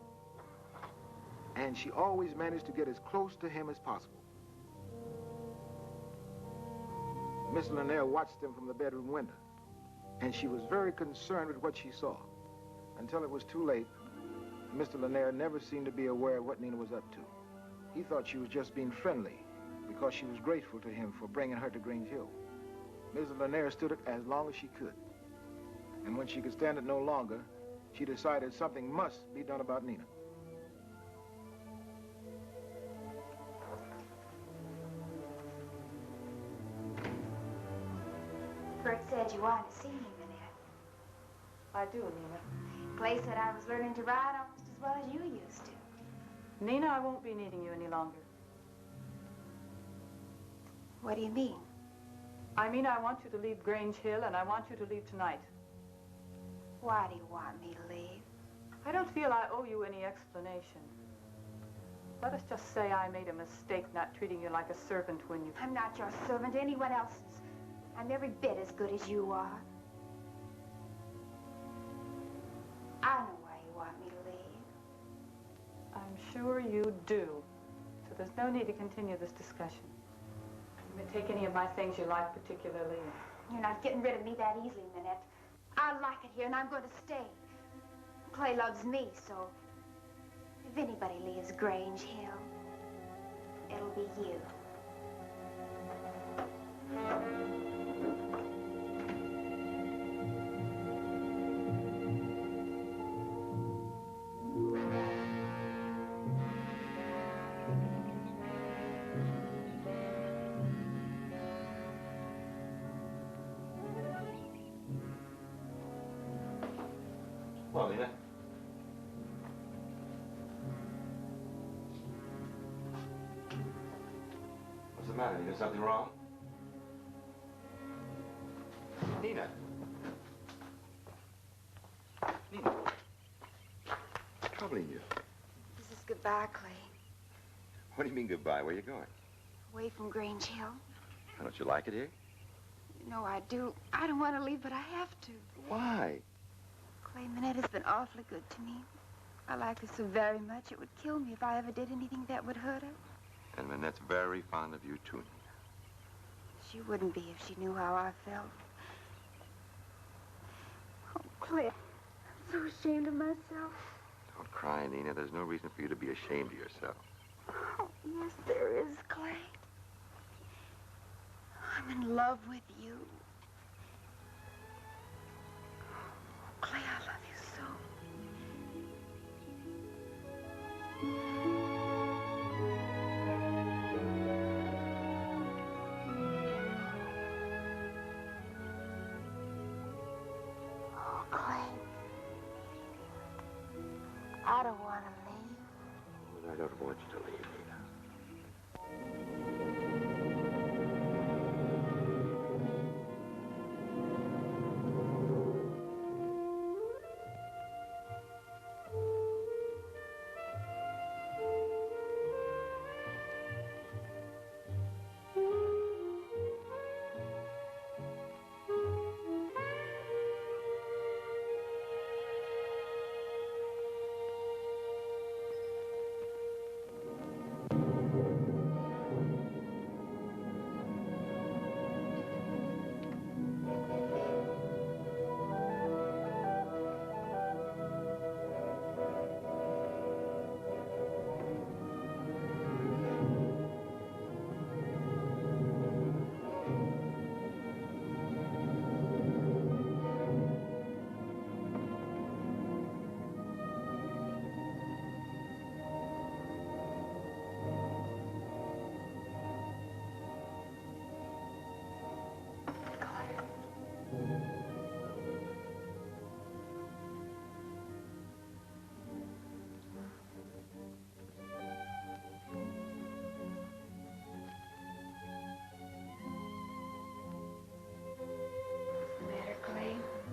And she always managed to get as close to him as possible. Miss Lanier watched them from the bedroom window, and she was very concerned with what she saw. Until it was too late, Mr. Lanier never seemed to be aware of what Nina was up to. He thought she was just being friendly because she was grateful to him for bringing her to Grange Hill. Mrs. Lanier stood it as long as she could. And when she could stand it no longer, she decided something must be done about Nina. Bert said you wanted to see me, Minette. I do, Nina. Clay said I was learning to ride almost as well as you used to. Nina, I won't be needing you any longer. What do you mean? I mean, I want you to leave Grange Hill, and I want you to leave tonight. Why do you want me to leave? I don't feel I owe you any explanation. Let us just say I made a mistake not treating you like a servant when you... I'm not your servant, anyone else's. I'm every bit as good as you are. I know why you want me to leave. I'm sure you do. So there's no need to continue this discussion. You may take any of my things you like particularly. You're not getting rid of me that easily, Minette. I like it here, and I'm going to stay. Clay loves me, so if anybody leaves Grange Hill, it'll be you. Well, Nina. What's the matter? Is something wrong? Goodbye, Clay. What do you mean goodbye? Where are you going? Away from Grange Hill. Don't you like it here? You know I do. I don't want to leave, but I have to. Why? Clay, Minetta's been awfully good to me. I like her so very much, it would kill me if I ever did anything that would hurt her. And Minette's very fond of you, too, Nina. She wouldn't be if she knew how I felt. Oh, Clay, I'm so ashamed of myself. Don't cry, Nina. There's no reason for you to be ashamed of yourself. Oh, yes, there is, Clay. I'm in love with you. Clay, I love you so. Oh, Clay. I don't want to leave. I don't want you to leave, Nina.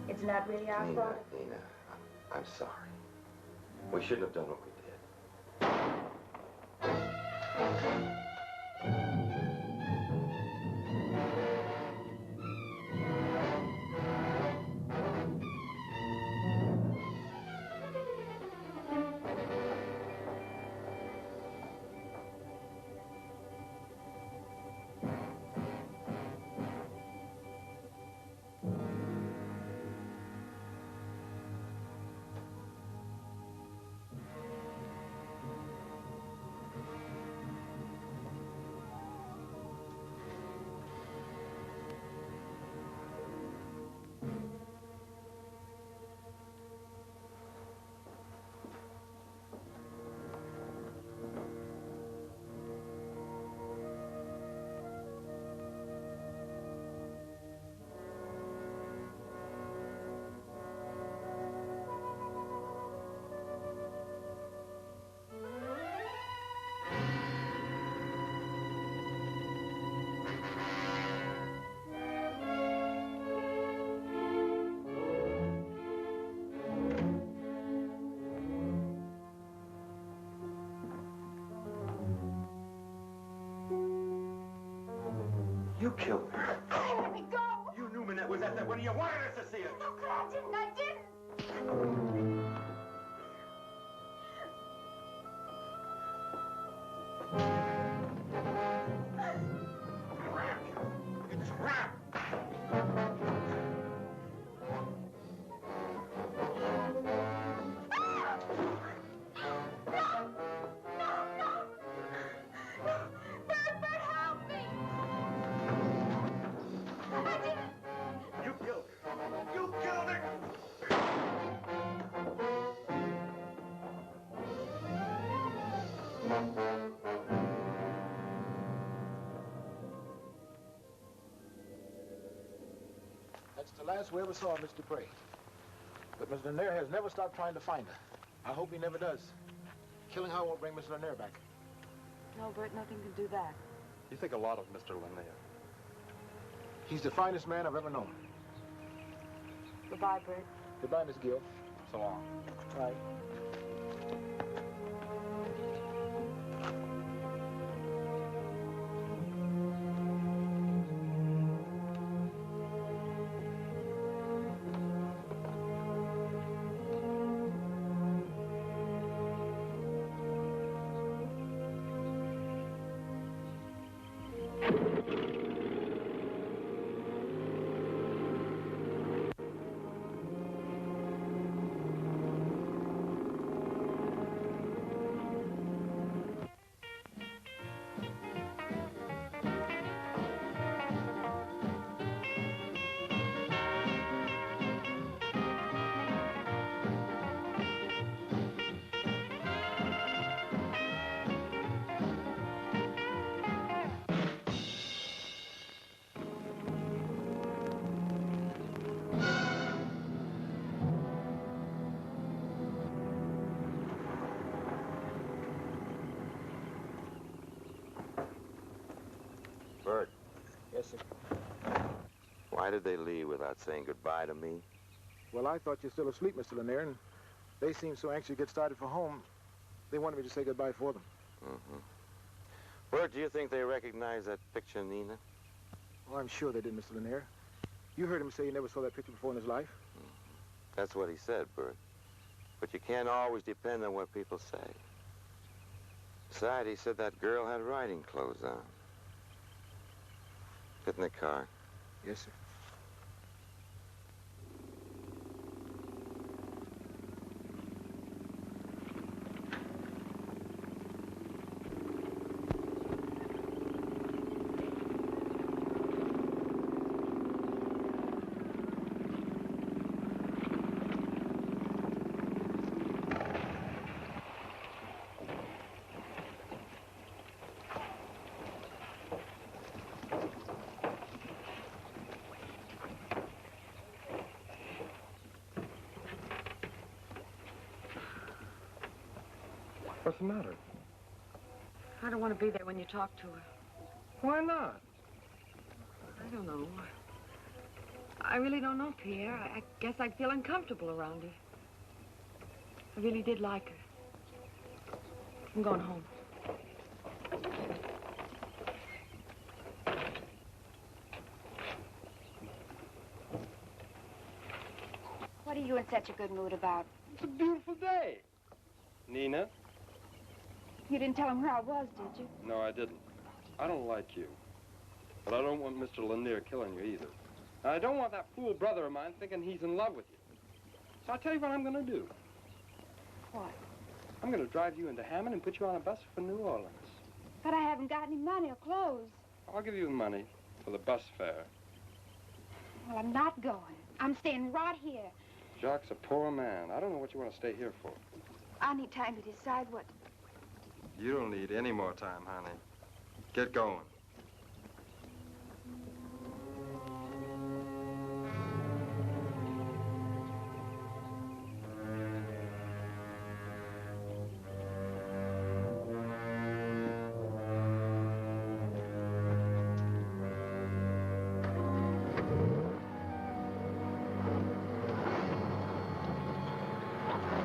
It's not really our fault. Nina, I'm sorry. We shouldn't have done what we You killed her. Let me go. You knew Minette was at that wedding. You wanted us to see it. No, Clay, I didn't. That's the last we ever saw of Miss Dupre. But Miss Lanier has never stopped trying to find her. I hope he never does. Killing her won't bring Miss Lanier back. No, Bert, nothing can do that. You think a lot of Mr. Lanier. He's the finest man I've ever known. Goodbye, Bert. Goodbye, Miss Gill. So long. Bye. Bert, Yes, sir. why did they leave without saying goodbye to me? Well, I thought you're still asleep, Mr. Lanier, and they seemed so anxious to get started for home, they wanted me to say goodbye for them. Mm-hmm. Bert, do you think they recognize that picture, Nina? Oh, I'm sure they did, Mr. Lanier. You heard him say he never saw that picture before in his life. That's what he said, Bert. But you can't always depend on what people say. Besides, he said that girl had riding clothes on. Get in the car. Yes, sir. What's the matter? I don't want to be there when you talk to her. Why not? I don't know. I really don't know, Pierre. I guess I'd feel uncomfortable around her. I really did like her. I'm going home. What are you in such a good mood about? It's a beautiful day. Nina? You didn't tell him where I was, did you? No, I didn't. I don't like you. But I don't want Mr. Lanier killing you either. And I don't want that fool brother of mine thinking he's in love with you. So I'll tell you what I'm going to do. What? I'm going to drive you into Hammond and put you on a bus for New Orleans. But I haven't got any money or clothes. I'll give you the money for the bus fare. Well, I'm not going. I'm staying right here. Jock's a poor man. I don't know what you want to stay here for. I need time to decide what... You don't need any more time, honey. Get going.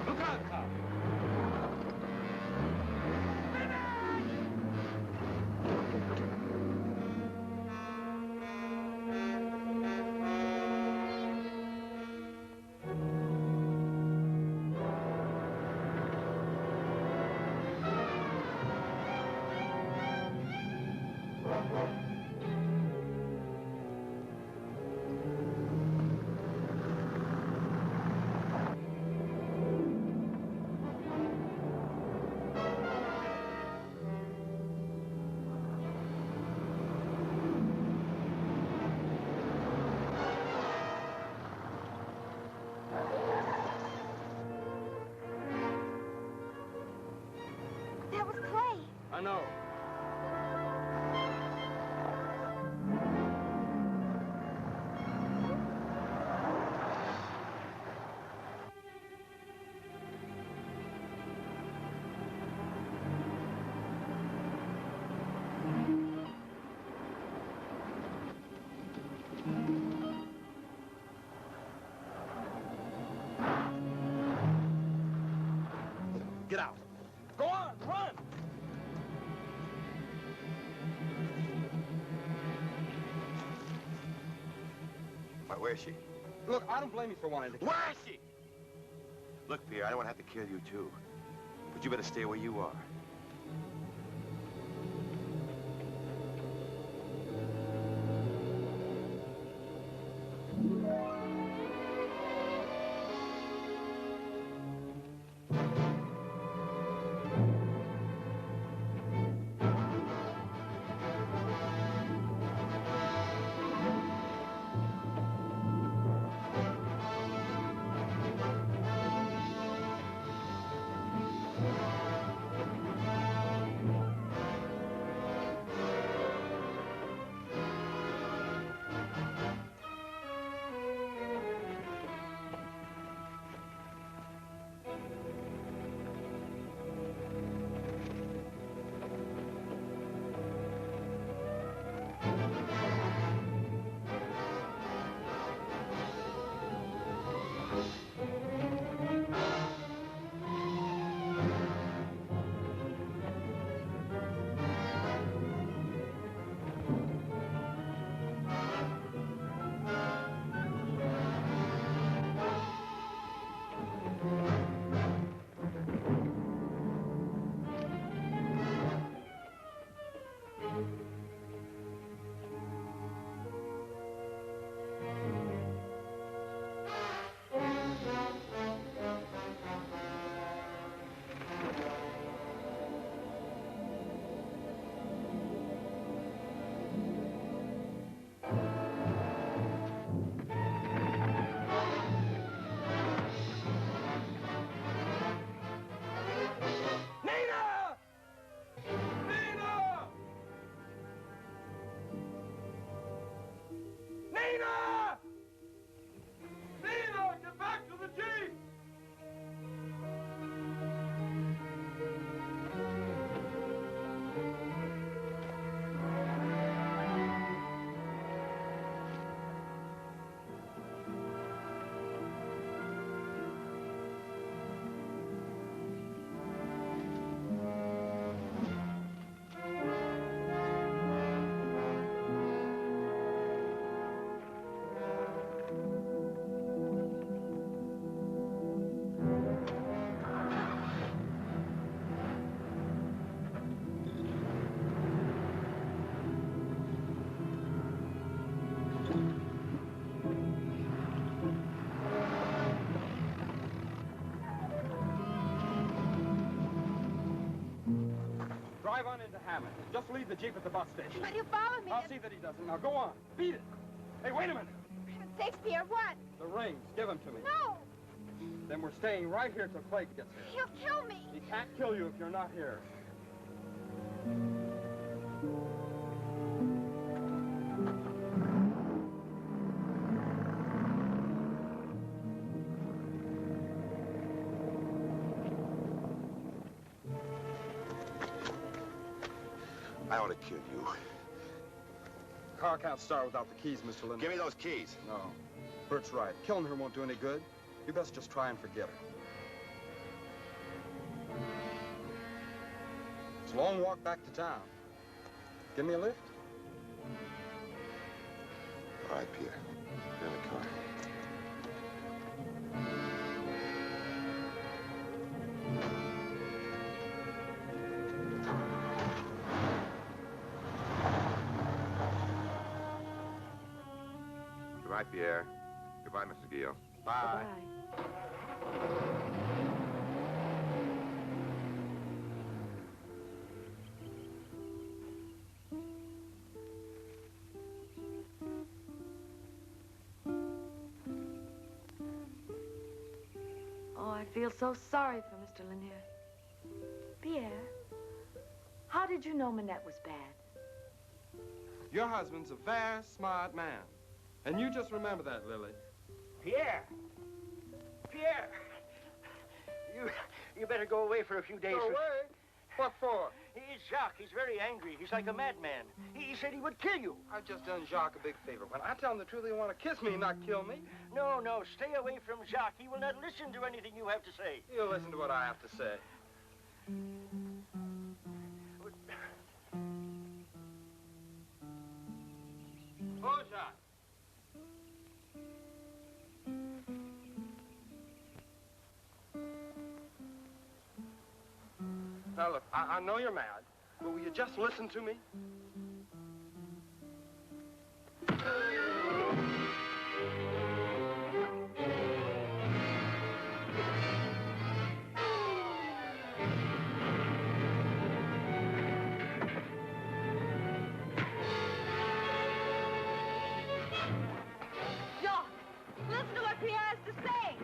Look out, Tom! That was Clay. I know. Get out. Go on, run! Why, where is she? Look, I don't blame you for wanting to... Where is she? Look, Pierre, I don't want to have to kill you, too. But you better stay where you are. drive on into Hammond. Just leave the Jeep at the bus station. But he'll follow me. I'll see that he doesn't. Now, go on. Beat it. Hey, wait a minute. Shakespeare, what? The rings. Give them to me. No! Then we're staying right here till Clay gets here. He'll kill me. He can't kill you if you're not here. I ought to kill you. Car can't start without the keys, Mr. Linden. Give me those keys. No. Bert's right. Killing her won't do any good. You best just try and forget her. It's a long walk back to town. Give me a lift? All right, Pierre. Get in the car. Goodbye, Pierre. Goodbye, Mrs. Guillaume. Bye. Oh, I feel so sorry for Mr. Lanier. Pierre, how did you know Manette was bad? Your husband's a very smart man. And you just remember that, Lily. Pierre! Pierre! You better go away for a few days. Go away? What for? He's Jacques. He's very angry. He's like a madman. He said he would kill you. I've just done Jacques a big favor. When I tell him the truth, he'll want to kiss me, not kill me. No, no, stay away from Jacques. He will not listen to anything you have to say. He'll listen to what I have to say. Oh, Jacques. Now, look, I know you're mad, but will you just listen to me? Jacques, listen to what Pierre has to say.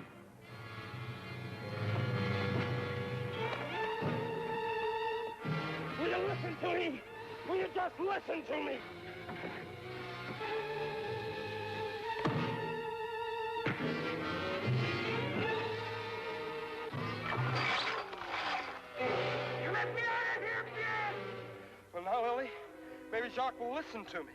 Will you listen to me? Will you just listen to me? You let me out of here, Pierre! Well, now, Lily, maybe Jacques will listen to me.